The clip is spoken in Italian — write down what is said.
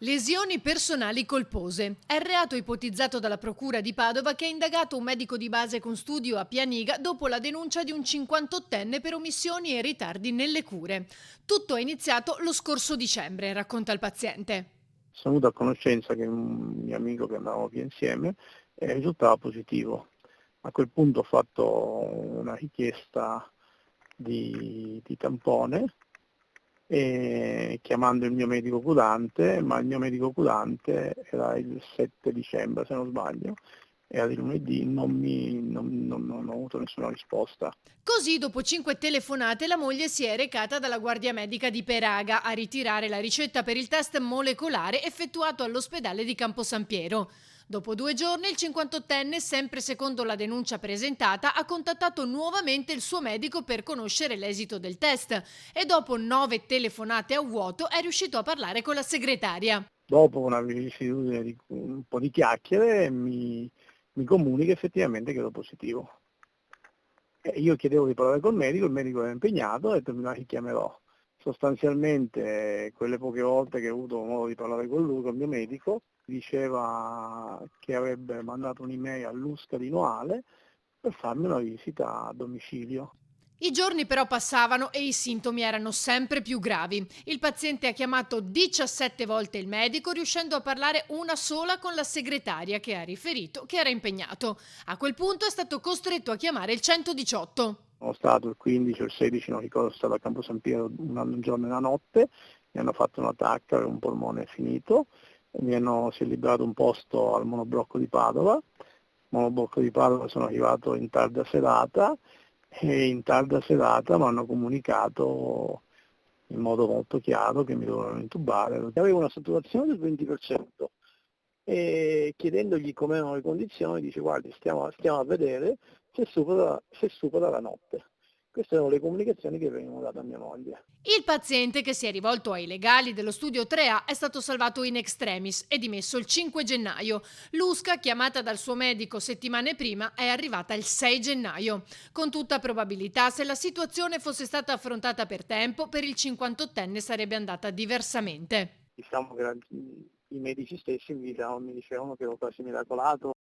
Lesioni personali colpose. È il reato ipotizzato dalla Procura di Padova che ha indagato un medico di base con studio a Pianiga dopo la denuncia di un 58enne per omissioni e ritardi nelle cure. Tutto è iniziato lo scorso dicembre, racconta il paziente. Sono venuto a conoscenza che un mio amico che andavamo via insieme risultava positivo. A quel punto ho fatto una richiesta di tampone chiamando il mio medico curante, ma il mio medico curante era il 7 dicembre se non sbaglio, era di lunedì, non ho avuto nessuna risposta. Così, dopo 5 telefonate, la moglie si è recata dalla guardia medica di Peraga a ritirare la ricetta per il test molecolare effettuato all'ospedale di Camposampiero. Dopo 2 giorni, il 58enne, sempre secondo la denuncia presentata, ha contattato nuovamente il suo medico per conoscere l'esito del test e dopo 9 telefonate a vuoto è riuscito a parlare con la segretaria. Dopo una vicissitudine di un po' di chiacchiere mi comunica effettivamente che ero positivo. Io chiedevo di parlare col medico, il medico era impegnato, ho detto mi chiamerò. Sostanzialmente quelle poche volte che ho avuto modo di parlare con lui, con il mio medico, diceva che avrebbe mandato un'email all'USCA di Noale per farmi una visita a domicilio. I giorni però passavano e i sintomi erano sempre più gravi. Il paziente ha chiamato 17 volte il medico, riuscendo a parlare una sola con la segretaria che ha riferito che era impegnato. A quel punto è stato costretto a chiamare il 118. Sono stato il 15 o il 16, non ricordo, sono stato a Campo San Piero un giorno e una notte, mi hanno fatto una tacca, avevo un polmone finito, si è liberato un posto al monoblocco di Padova. Monoblocco di Padova sono arrivato in tarda serata e in tarda serata mi hanno comunicato in modo molto chiaro che mi dovevano intubare. Avevo una saturazione del 20% e chiedendogli come erano le condizioni dice guardi stiamo a vedere se supera la notte. Queste erano le comunicazioni che venivano date a mia moglie. Il paziente, che si è rivolto ai legali dello studio 3A, è stato salvato in extremis e dimesso il 5 gennaio. L'USCA, chiamata dal suo medico settimane prima, è arrivata il 6 gennaio. Con tutta probabilità, se la situazione fosse stata affrontata per tempo, per il 58enne sarebbe andata diversamente. Diciamo che i medici stessi mi dicevano che ero quasi miracolato.